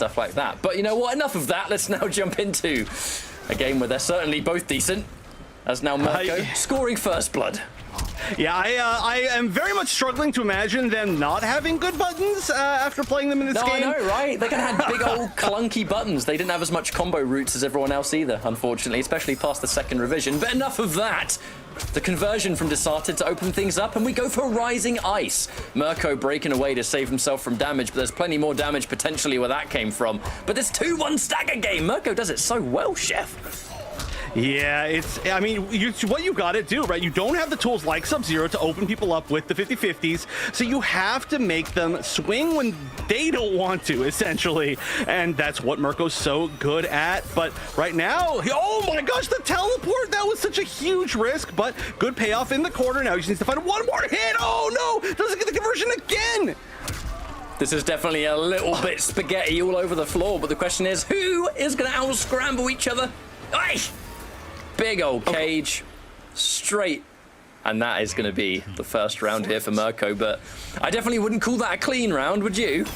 stuff like that. But you know what? Enough of that. Let's now jump into a game where they're certainly both decent. As now Murko scoring first blood. Yeah, I am very much struggling to imagine them not having good buttons after playing them in this game. I know, right? They had big old clunky buttons. They didn't have as much combo routes as everyone else either, unfortunately, especially past the second revision. But enough of that. The conversion from Disarted to open things up, and we go for Rising Ice. Murko breaking away to save himself from damage, but there's plenty more damage potentially where that came from. But this 2-1 stagger game, Murko does it so well, Chef. Yeah, I mean, what you gotta do, right? You don't have the tools like Sub-Zero to open people up with the 50-50s, so you have to make them swing when they don't want to, essentially. And that's what Murko's so good at. But right now, oh my gosh, the teleport! That was such a huge risk, but good payoff in the corner. Now he just needs to find one more hit. Oh no, doesn't get the conversion again. This is definitely a little bit spaghetti all over the floor, but the question is, who is gonna out-scramble each other? Aye! Big old cage, straight, and that is going to be the first round here for Murko, but I definitely wouldn't call that a clean round, would you?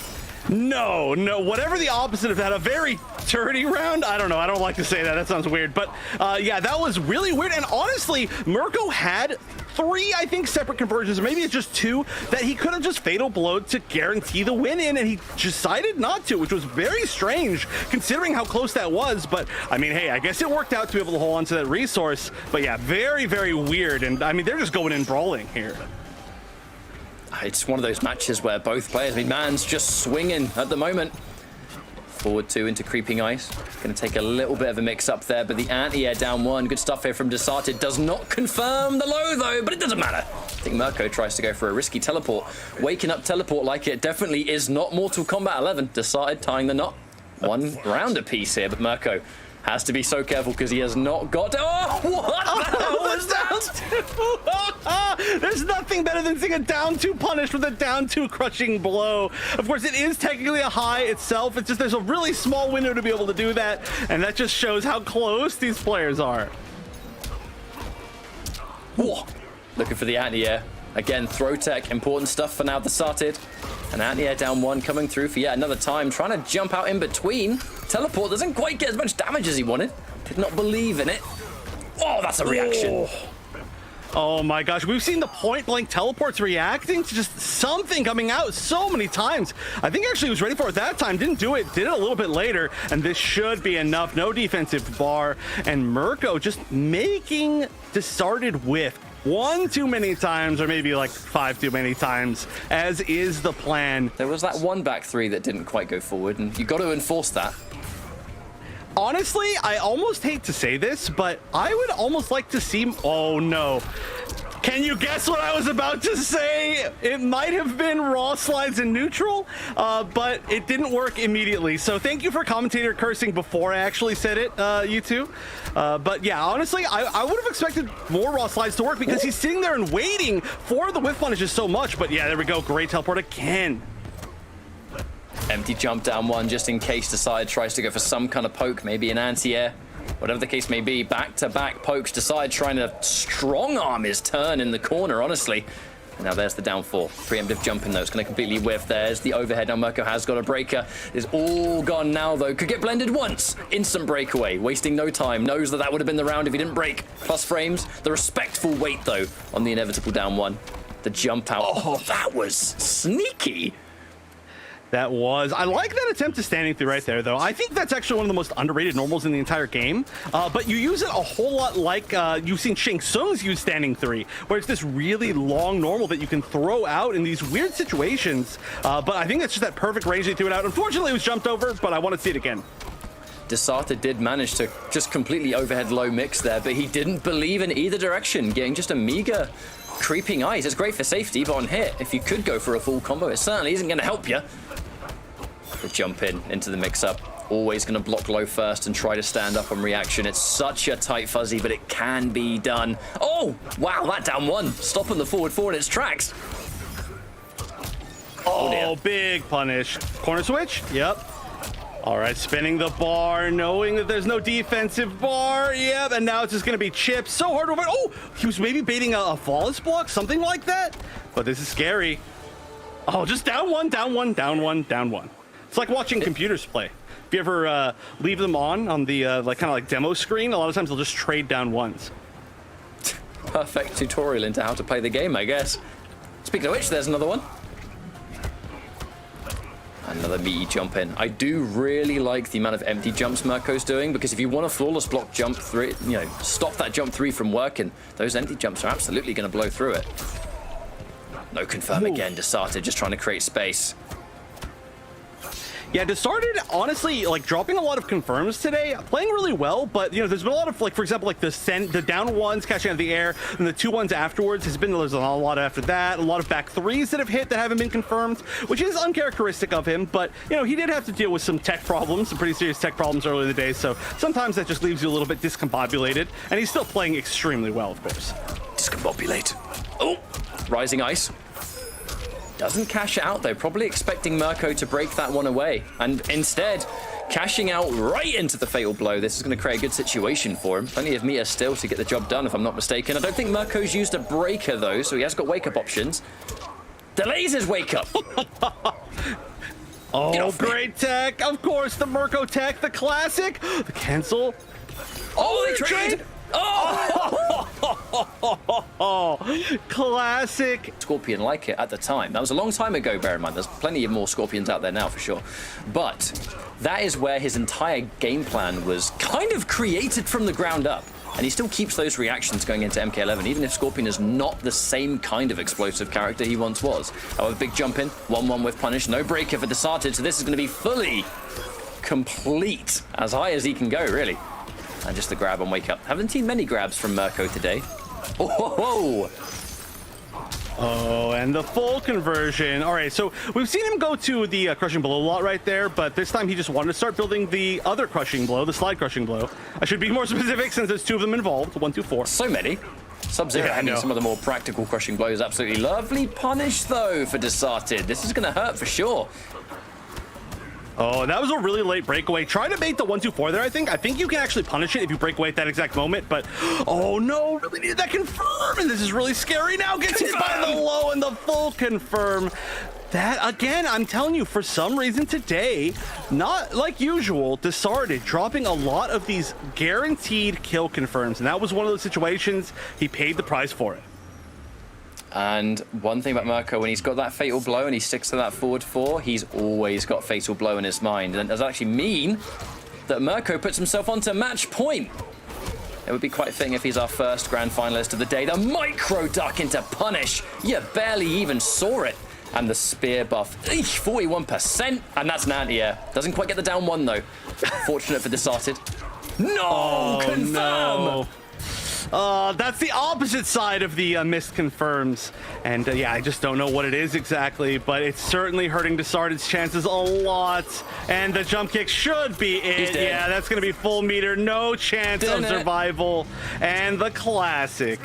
No, whatever the opposite of that, a very dirty round. I don't know, I don't like to say that, that sounds weird, but yeah, that was really weird. And honestly, Murko had 3, I think, separate conversions, or maybe it's just 2, that he could have just fatal blowed to guarantee the win in, and he decided not to, which was very strange considering how close that was. But I mean, hey, I guess it worked out to be able to hold on to that resource. But yeah, very, very weird. And I mean, they're just going in brawling here. It's one of those matches where both players, I mean, man's just swinging at the moment. Forward 2 into Creeping Ice. Going to take a little bit of a mix up there, but the anti-air down 1. Good stuff here from Disarted. Does not confirm the low, though, but it doesn't matter. I think Murko tries to go for a risky teleport. Waking up teleport like it definitely is not Mortal Kombat 11. Disarted tying the knot. 1 round apiece here, but Murko has to be so careful because he has not got... Oh, what the hell was that? There's nothing better than seeing a down 2 punished with a down 2 crushing blow. Of course, it is technically a high itself. It's just there's a really small window to be able to do that, and that just shows how close these players are. Whoa. Looking for the anti-air. Again, throw tech, important stuff for now, Disarted. An anti-air down 1 coming through for yet another time, trying to jump out in between. Teleport doesn't quite get as much damage as he wanted. Did not believe in it. Oh, that's a reaction. Oh my gosh, we've seen the point-blank teleports reacting to just something coming out so many times. I think actually he was ready for it that time, didn't do it, did it a little bit later, and this should be enough. No defensive bar, and Murko just making Disarted whiff 1 too many times, or maybe like 5 too many times, as is the plan. There was that 1 back 3 that didn't quite go forward, and you got to enforce that. Honestly, I almost hate to say this, but I would almost like to see... Oh, no. Can you guess what I was about to say? It might have been raw slides in neutral, but it didn't work immediately. So thank you for commentator cursing before I actually said it, you two. But yeah, honestly, I would have expected more raw slides to work because he's sitting there and waiting for the whiff punishes so much. But yeah, there we go. Great teleport again. Empty jump down 1 just in case Decide tries to go for some kind of poke, maybe an anti-air. Whatever the case may be, back-to-back pokes. Decide trying to strong-arm his turn in the corner, honestly. And now there's the down 4. Preemptive jumping, though. It's going to completely whiff. There's the overhead. Now Murko has got a breaker. It's all gone now, though. Could get blended once. Instant breakaway. Wasting no time. Knows that that would have been the round if he didn't break. Plus frames. The respectful wait, though, on the inevitable down 1. The jump out. Oh, that was sneaky. That was. I like that attempt to standing through right there, though. I think that's actually one of the most underrated normals in the entire game. But you use it a whole lot like you've seen Shang Tsung's use standing 3, where it's this really long normal that you can throw out in these weird situations. But I think that's just that perfect range they threw it out. Unfortunately, it was jumped over, but I want to see it again. Disarted did manage to just completely overhead low mix there, but he didn't believe in either direction, getting just a meager Creeping Ice. It's great for safety, but on hit, if you could go for a full combo, it certainly isn't going to help you. The jump in into the mix-up. Always going to block low first and try to stand up on reaction. It's such a tight fuzzy, but it can be done. Oh, wow, that down 1. Stopping the forward in its tracks. Oh, big punish. Corner switch? Yep. All right, spinning the bar, knowing that there's no defensive bar. Yep, and now it's just going to be chips. So hard to avoid. Oh, he was maybe baiting a flawless block, something like that. But this is scary. Oh, just down 1, down 1, down 1, down 1. It's like watching computers play. If you ever leave them on the like kind of like demo screen, a lot of times they'll just trade down ones. Perfect tutorial into how to play the game, I guess. Speaking of which, there's another one. Another meaty jump in. I do really like the amount of empty jumps Murko's doing, because if you want a flawless block jump 3, you know, stop that jump 3 from working, those empty jumps are absolutely going to blow through it. No confirm again. Disarted, just trying to create space. Yeah, Disarted, honestly, like dropping a lot of confirms today, playing really well, but you know, there's been a lot of, like, for example, like the down ones catching out of the air, and the 2 ones afterwards there's a lot after that, a lot of back 3s that have hit that haven't been confirmed, which is uncharacteristic of him, but you know, he did have to deal with some tech problems, some pretty serious tech problems earlier in the day, so sometimes that just leaves you a little bit discombobulated, and he's still playing extremely well, of course. Discombobulate. Oh, rising ice. Doesn't cash out though, probably expecting Murko to break that one away, and instead cashing out right into the fatal blow. This is going to create a good situation for him. Plenty of meter still to get the job done, if I'm not mistaken. I don't think Murko's used a breaker though, so he has got wake up options. Delays his wake up. Oh, great tech, of course, the Murko tech, the classic, the cancel. Oh, they trade. Oh! Classic. Scorpion like it at the time. That was a long time ago, bear in mind. There's plenty of more Scorpions out there now for sure. But that is where his entire game plan was kind of created from the ground up. And he still keeps those reactions going into MK11, even if Scorpion is not the same kind of explosive character he once was. However, big jump in, 1-1 with punish, no breaker for Disarted, so this is going to be fully complete, as high as he can go, really. And just the grab and wake up. Haven't seen many grabs from Murko today. Oh, oh, and the full conversion. All right, so we've seen him go to the crushing blow a lot right there, but this time he just wanted to start building the other crushing blow, the slide crushing blow. I should be more specific since there's 2 of them involved. 1, 2, 4. so many. Sub-Zero having some of the more practical crushing blows. Absolutely lovely punish, though, for Disarted. This is going to hurt for sure. Oh, that was a really late breakaway. Try to bait the 1, 2, 4 there, I think. I think you can actually punish it if you break away at that exact moment, but oh no, really needed that confirm, and this is really scary now. Gets hit by the low and the full confirm. That, again, I'm telling you, for some reason today, not like usual, Disarted dropping a lot of these guaranteed kill confirms, and that was one of those situations he paid the price for it. And one thing about Murko, when he's got that fatal blow and he sticks to that forward 4, he's always got fatal blow in his mind. And does that actually mean that Murko puts himself onto match point? It would be quite fitting if he's our first grand finalist of the day. The micro duck into punish. You barely even saw it. And the spear buff, 41%. And that's an anti-air. Doesn't quite get the down 1 though. Fortunate for Disarted. No, confirm. No. That's the opposite side of the missed confirms. And yeah, I just don't know what it is exactly, but it's certainly hurting Disarted's chances a lot. And the jump kick should be it. Yeah, that's going to be full meter. No chance of survival. And the classic.